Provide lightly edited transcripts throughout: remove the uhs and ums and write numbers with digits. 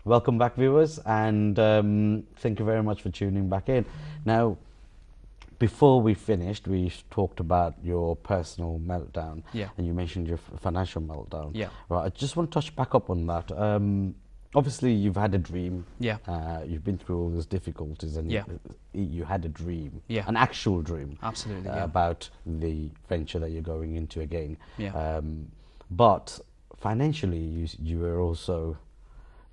Welcome back, viewers, and thank you very much for tuning back in. Now, before we finished, we talked about your personal meltdown, Yeah. and you mentioned your financial meltdown. Yeah. Right, I just want to touch back up on that. Obviously, you've had a dream. Yeah. You've been through all those difficulties, and Yeah. you had a dream, Yeah. an actual dream, Absolutely. Yeah. about the venture that you're going into again. Yeah. But financially, you were also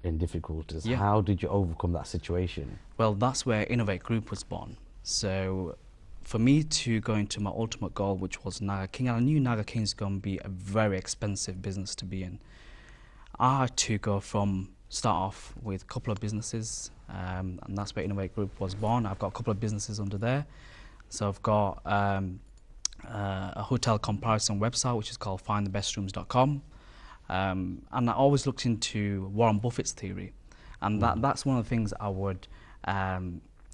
in difficulties. Yeah. How did you overcome that situation? Well, that's where Innovate Group was born. So, for me to go into my ultimate goal, which was Naga King, and I knew Naga King is going to be a very expensive business to be in. I had to go from start off with a couple of businesses, and that's where Innovate Group was born. I've got a couple of businesses under there. So I've got a hotel comparison website, which is called findthebestrooms.com. And I always looked into Warren Buffett's theory, and that's one of the things I would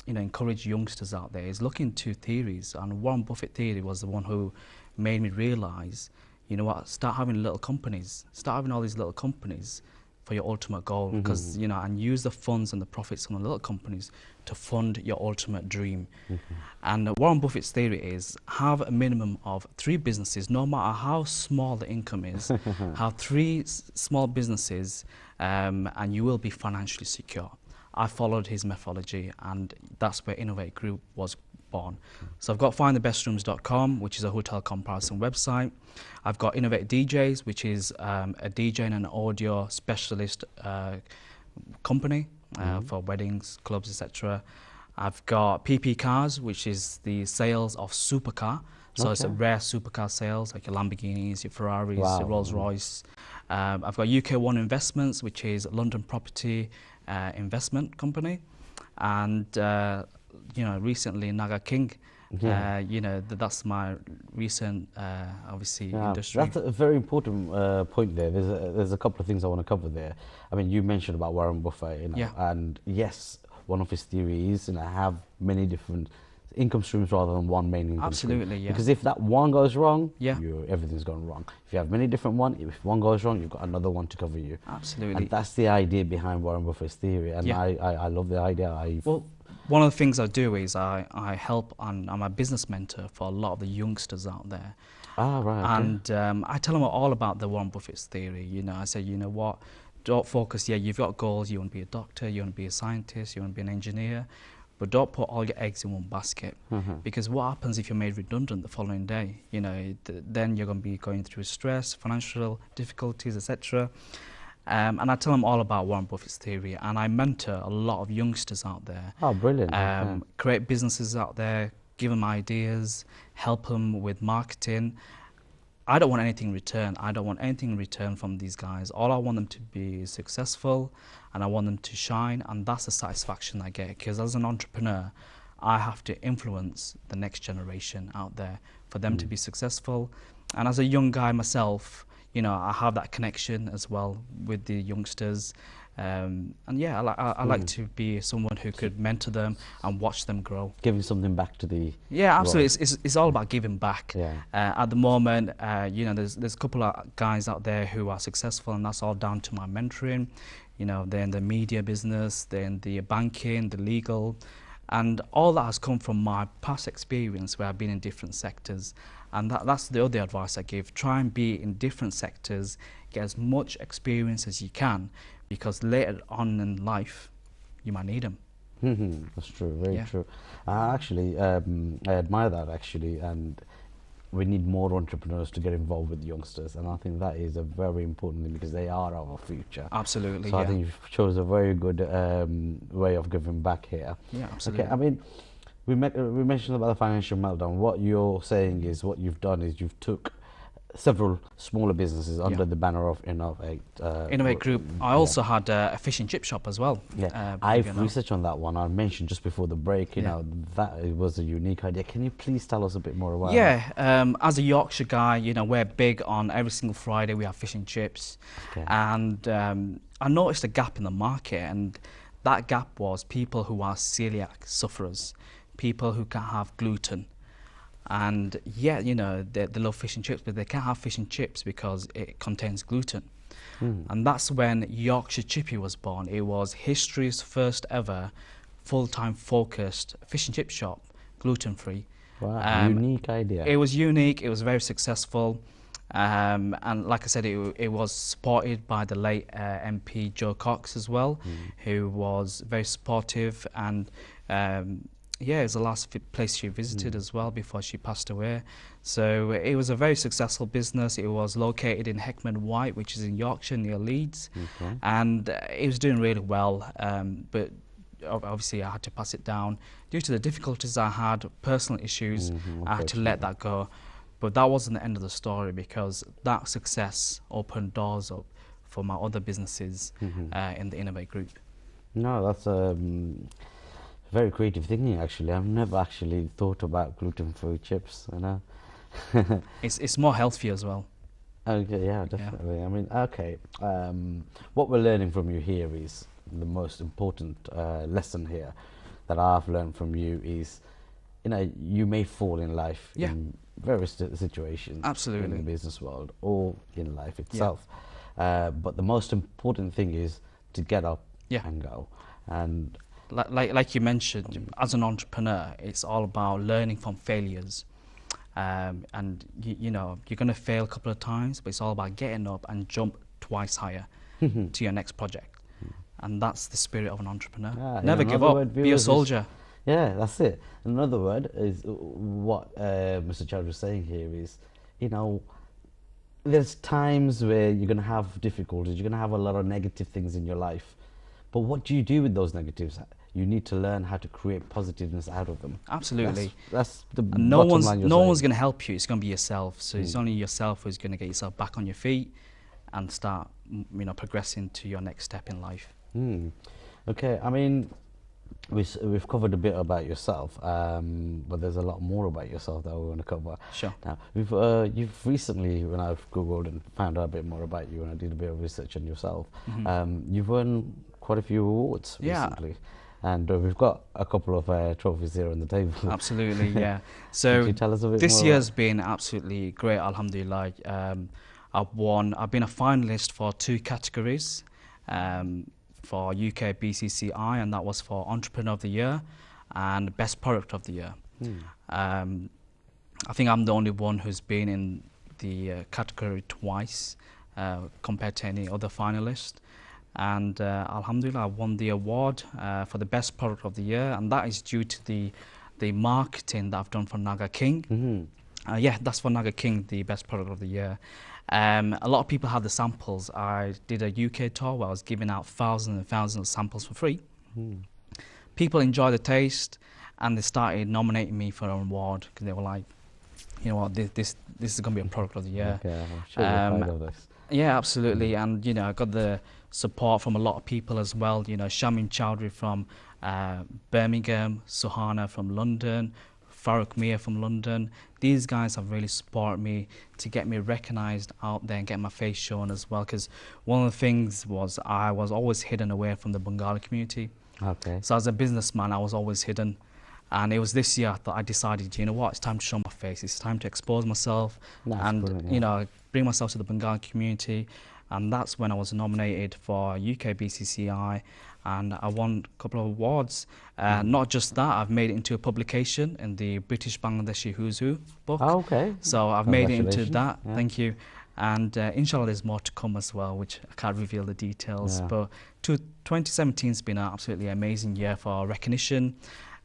encourage youngsters out there is look into theories. And Warren Buffett theory was the one who made me realize, you know what, start having little companies, start having all these little companies for your ultimate goal, because and use the funds and the profits from the little companies to fund your ultimate dream. And Warren Buffett's theory is have a minimum of 3 businesses, no matter how small the income is. Have 3 small businesses, and you will be financially secure. I followed his methodology, and that's where Innovate Group was born. So I've got findthebestrooms.com, which is a hotel comparison website. I've got Innovate DJs, which is a DJ and an audio specialist company for weddings, clubs, etc. I've got PP Cars, which is the sales of supercar. So it's a rare supercar sales, like your Lamborghinis, your Ferraris, your Rolls Royce. I've got UK1 Investments, which is a London property investment company. And recently Naga King, that's my recent, obviously, industry. That's a very important point there. There's a couple of things I want to cover there. I mean, you mentioned about Warren Buffett, and yes, one of his theories, have many different income streams rather than one main income Absolutely, stream. yeah. Because if that one goes wrong, Yeah. everything's gone wrong. If you have many different ones, if one goes wrong, you've got another one to cover you. Absolutely. And that's the idea behind Warren Buffett's theory, and Yeah. I love the idea. Well, one of the things I do is I help, and I'm a business mentor for a lot of the youngsters out there. Right. Okay. And I tell them all about the Warren Buffett's theory. I say, you know what, don't focus. Yeah, you've got goals. You want to be a doctor, you want to be a scientist, you want to be an engineer, but don't put all your eggs in one basket. Because what happens if you're made redundant the following day? Then you're going to be going through stress, financial difficulties, etc. And I tell them all about Warren Buffett's theory, and I mentor a lot of youngsters out there. Oh, brilliant. Create businesses out there, give them ideas, help them with marketing. I don't want anything in return. I don't want anything in return from these guys. All I want them to be successful, and I want them to shine, and that's the satisfaction I get, because as an entrepreneur, I have to influence the next generation out there for them to be successful. And as a young guy myself, I have that connection as well with the youngsters. And yeah, I like to be someone who could mentor them and watch them grow. Giving something back to the Yeah, absolutely. It's all about giving back. Yeah. At the moment, there's a couple of guys out there who are successful, and that's all down to my mentoring. They're in the media business, they're in the banking, the legal, and all that has come from my past experience where I've been in different sectors. And that's the other advice I give. Try and be in different sectors, get as much experience as you can, because later on in life, you might need them. That's true, very true. Actually, I admire that, actually, and we need more entrepreneurs to get involved with youngsters, and I think that is a very important thing, because they are our future. Absolutely, So I think you've chose a very good way of giving back here. Yeah, absolutely. Okay, I mean, we mentioned about the financial meltdown. What you're saying is, what you've done is you've took several smaller businesses under the banner of Innovate Group. I also had a fish and chip shop as well. Yeah, I've researched on that one. I mentioned just before the break, that it was a unique idea. Can you please tell us a bit more about that? As a Yorkshire guy, we're big on every single Friday we have fish and chips. Okay. And I noticed a gap in the market, and that gap was people who are celiac sufferers, people who can't have gluten. And they love fish and chips, but they can't have fish and chips because it contains gluten. And that's when Yorkshire Chippy was born. It was history's first ever full-time focused fish and chip shop, gluten-free. Wow, unique idea. It was unique, it was very successful. And like I said, it was supported by the late MP Joe Cox as well, who was very supportive, and yeah, it was the last place she visited as well before she passed away. So it was a very successful business. It was located in Heckman White, which is in Yorkshire near Leeds, and it was doing really well. But obviously I had to pass it down due to the difficulties I had, personal issues. I had to let that go. But that wasn't the end of the story, because that success opened doors up for my other businesses in the Innovate Group. No, that's very creative thinking, actually. I've never actually thought about gluten-free chips, you know. It's more healthy as well. Okay, yeah, definitely. Yeah. I mean, okay, what we're learning from you here is the most important lesson here that I've learned from you is, you know, you may fall in life in various situations, absolutely, in the business world or in life itself. But the most important thing is to get up and go. And like you mentioned, as an entrepreneur, it's all about learning from failures. And you know, you're going to fail a couple of times, but it's all about getting up and jump twice higher to your next project. And that's the spirit of an entrepreneur. Never give up, be a soldier. Yeah, that's it. Another word is what Mr. Chowdhury was saying here is, you know, there's times where you're going to have difficulties, you're going to have a lot of negative things in your life. But what do you do with those negatives? You need to learn how to create positiveness out of them. Absolutely. That's the no one's going to help you. It's going to be yourself. So it's only yourself who's going to get yourself back on your feet and start, you know, progressing to your next step in life. Okay, I mean, we've covered a bit about yourself, but there's a lot more about yourself that we want to cover. Sure. Now, you've recently, when I've Googled and found out a bit more about you, and I did a bit of research on yourself, you've won quite a few awards recently. And we've got a couple of trophies here on the table. Absolutely, yeah. So could you tell us a bit this more year's been absolutely great, alhamdulillah. I've been a finalist for 2 categories. For UK BCCI, and that was for Entrepreneur of the Year and Best Product of the Year. I think I'm the only one who's been in the category twice compared to any other finalist. And alhamdulillah, I won the award for the Best Product of the Year, and that is due to the marketing that I've done for Naga King. Yeah, that's for Naga King, the Best Product of the Year. A lot of people have the samples. I did a UK tour where I was giving out thousands and thousands of samples for free. People enjoy the taste, and they started nominating me for an award because they were like, you know what, this is going to be a product of the year. Okay, I'm sure you're proud of this. Yeah, absolutely. And you know, I got the support from a lot of people as well. You know, Shamin Chowdhury from Birmingham, Suhana from London, Farooq Mia from London. These guys have really supported me to get me recognised out there and get my face shown as well, because one of the things was I was always hidden away from the Bengali community. Okay. So as a businessman, I was always hidden. And it was this year that I decided, you know what, it's time to show my face, it's time to expose myself and, you know, bring myself to the Bengali community. And that's when I was nominated for UK BCCI, and I won a couple of awards. Not just that, I've made it into a publication in the British Bangladeshi Who's Who book. Oh, okay. So I've made it into that, thank you. And inshallah there's more to come as well, which I can't reveal the details. But 2017 has been an absolutely amazing year for recognition.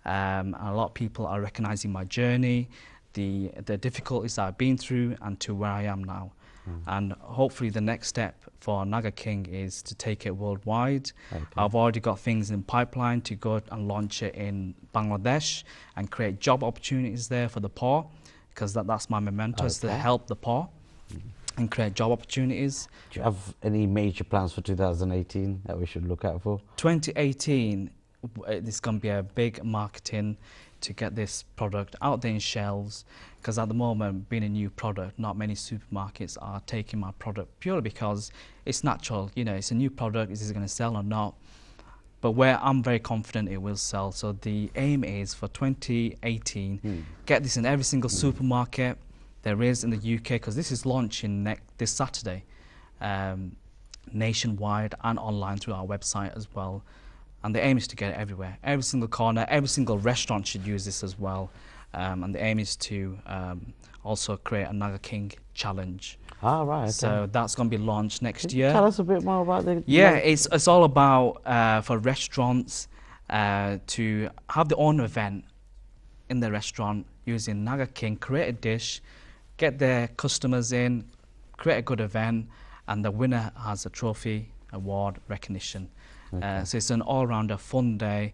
And a lot of people are recognising my journey, the difficulties that I've been through, and to where I am now. And hopefully the next step for Naga King is to take it worldwide. I've already got things in pipeline to go and launch it in Bangladesh and create job opportunities there for the poor, because that's my memento, is to help the poor and create job opportunities. Do you have any major plans for 2018 that we should look out for? 2018, it's going to be a big marketing to get this product out there in shelves, because at the moment, being a new product, not many supermarkets are taking my product purely because it's natural. You know, it's a new product, is it going to sell or not? But where I'm very confident it will sell. So the aim is for 2018, get this in every single supermarket there is in the UK, because this is launching this Saturday. nationwide and online through our website as well. And the aim is to get it everywhere. Every single corner, every single restaurant should use this as well. And the aim is to also create a Naga King challenge. Ah, right. Okay. So that's going to be launched next Can you year. tell us a bit more about the... Yeah, it's all about for restaurants to have the own event in the restaurant using Naga King, create a dish, get their customers in, create a good event, and the winner has a trophy, award, recognition. Okay. So it's an all-rounder fun day.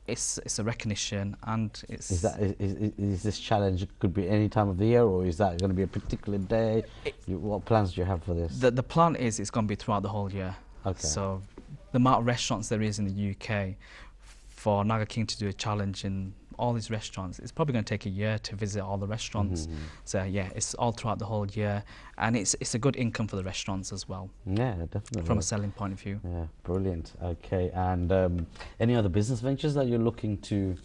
It's a recognition, and it's... Is this challenge could be any time of the year, or is that going to be a particular day? What plans do you have for this? The plan is it's going to be throughout the whole year. Okay. So the amount of restaurants there is in the UK, for Naga King to do a challenge in all these restaurants, it's probably going to take a year to visit all the restaurants. So yeah, it's all throughout the whole year, and it's a good income for the restaurants as well. Yeah, definitely. From a selling point of view. Yeah, brilliant. Okay, and any other business ventures that you're looking to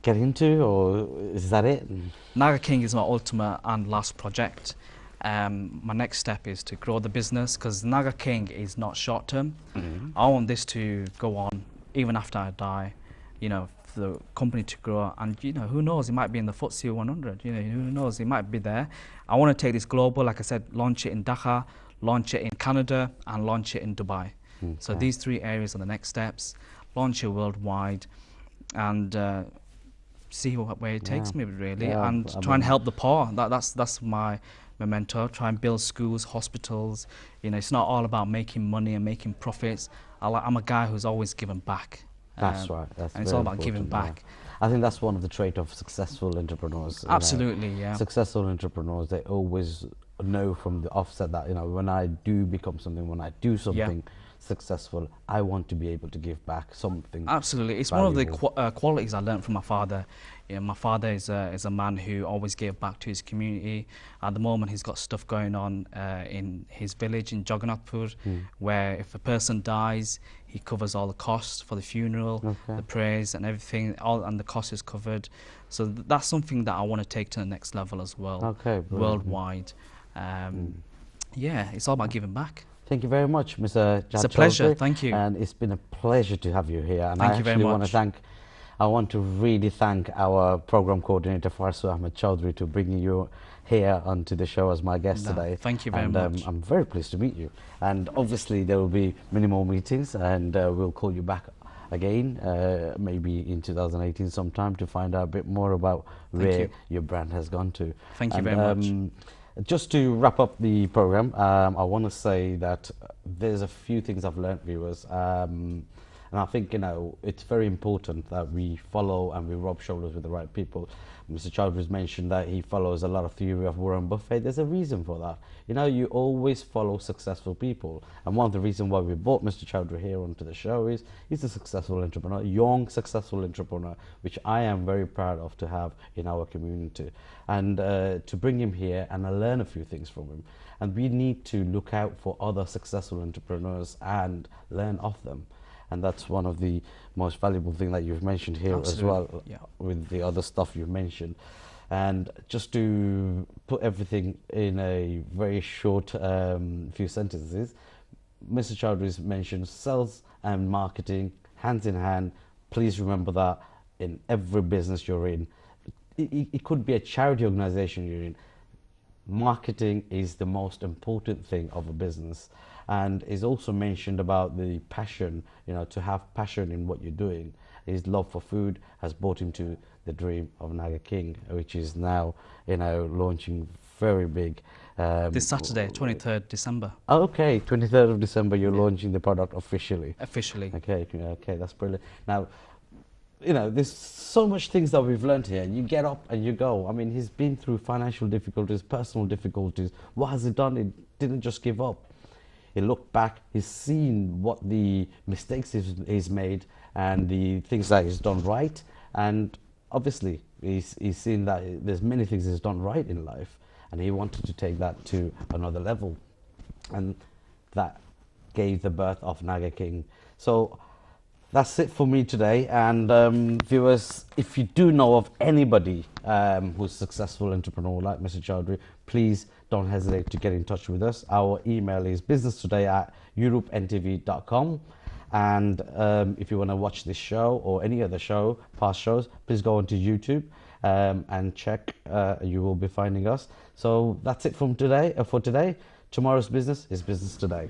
get into, or is that it? Naga King is my ultimate and last project. My next step is to grow the business, because Naga King is not short term. I want this to go on even after I die, you know, for the company to grow, and you know, who knows, it might be in the FTSE 100, you know, who knows, it might be there. I want to take this global, like I said, launch it in Dhaka, launch it in Canada, and launch it in Dubai. So these three areas are the next steps. Launch it worldwide, and see where it takes me, really, and try and help the poor. That's my memento. Try and build schools, hospitals. You know, it's not all about making money and making profits. I'm a guy who's always given back. That's right. That's and it's all about giving back. I think that's one of the traits of successful entrepreneurs. Absolutely, yeah. Successful entrepreneurs, they always know from the offset that, you know, when I do become something, when I do something successful, I want to be able to give back something. Absolutely, it's valuable. one of the qualities I learned from my father. You know, my father is a man who always gave back to his community. At the moment, he's got stuff going on in his village in Jagannathpur, where if a person dies, he covers all the costs for the funeral, the prayers and everything, and the cost is covered. So that's something that I want to take to the next level as well, worldwide. Yeah, it's all about giving back. Thank you very much, Mr. Jad It's a pleasure, Chaudhry, thank you. and it's been a pleasure to have you here. And Thank you very much. I want to really thank our program coordinator Farsu Ahmed Chaudhry to bringing you here onto the show as my guest today. Thank you very much. I'm very pleased to meet you. And obviously there will be many more meetings, and we'll call you back again, maybe in 2018 sometime, to find out a bit more about where your brand has gone to. Thank you very much. Just to wrap up the program, I want to say that there's a few things I've learned, viewers, and I think, you know, it's very important that we follow and we rub shoulders with the right people. Mr. Chaudhry's mentioned that he follows a lot of theory of Warren Buffett. There's a reason for that. You know, you always follow successful people, and one of the reasons why we brought Mr. Chaudhry here onto the show is he's a successful entrepreneur, young successful entrepreneur, which I am very proud of to have in our community, and to bring him here and learn a few things from him. And we need to look out for other successful entrepreneurs and learn off them. And that's one of the most valuable things that you've mentioned here as well, with the other stuff you've mentioned. And just to put everything in a very short few sentences, Mr. Chaudhry's mentioned sales and marketing hands in hand. Please remember that in every business you're in. It could be a charity organization you're in. Marketing is the most important thing of a business. And is also mentioned about the passion, you know, to have passion in what you're doing. His love for food has brought him to the dream of Naga King, which is now, you know, launching very big. This Saturday, 23rd December. Okay, 23rd of December, you're launching the product officially. Officially. Okay, that's brilliant. Now, you know, there's so much things that we've learned here. You get up and you go. I mean, he's been through financial difficulties, personal difficulties. What has he done? He didn't just give up. He looked back, he's seen what the mistakes he's made and the things that he's done right. And obviously, he's seen that there's many things he's done right in life, and he wanted to take that to another level. And that gave the birth of Naga King. So that's it for me today. And viewers, if you do know of anybody who's a successful entrepreneur like Mr. Chaudhry, please don't hesitate to get in touch with us. Our email is businesstoday@europeNTV.com. And if you want to watch this show or any other show, past shows, please go onto YouTube and check. You will be finding us. So that's it from today. For today, tomorrow's business is business today.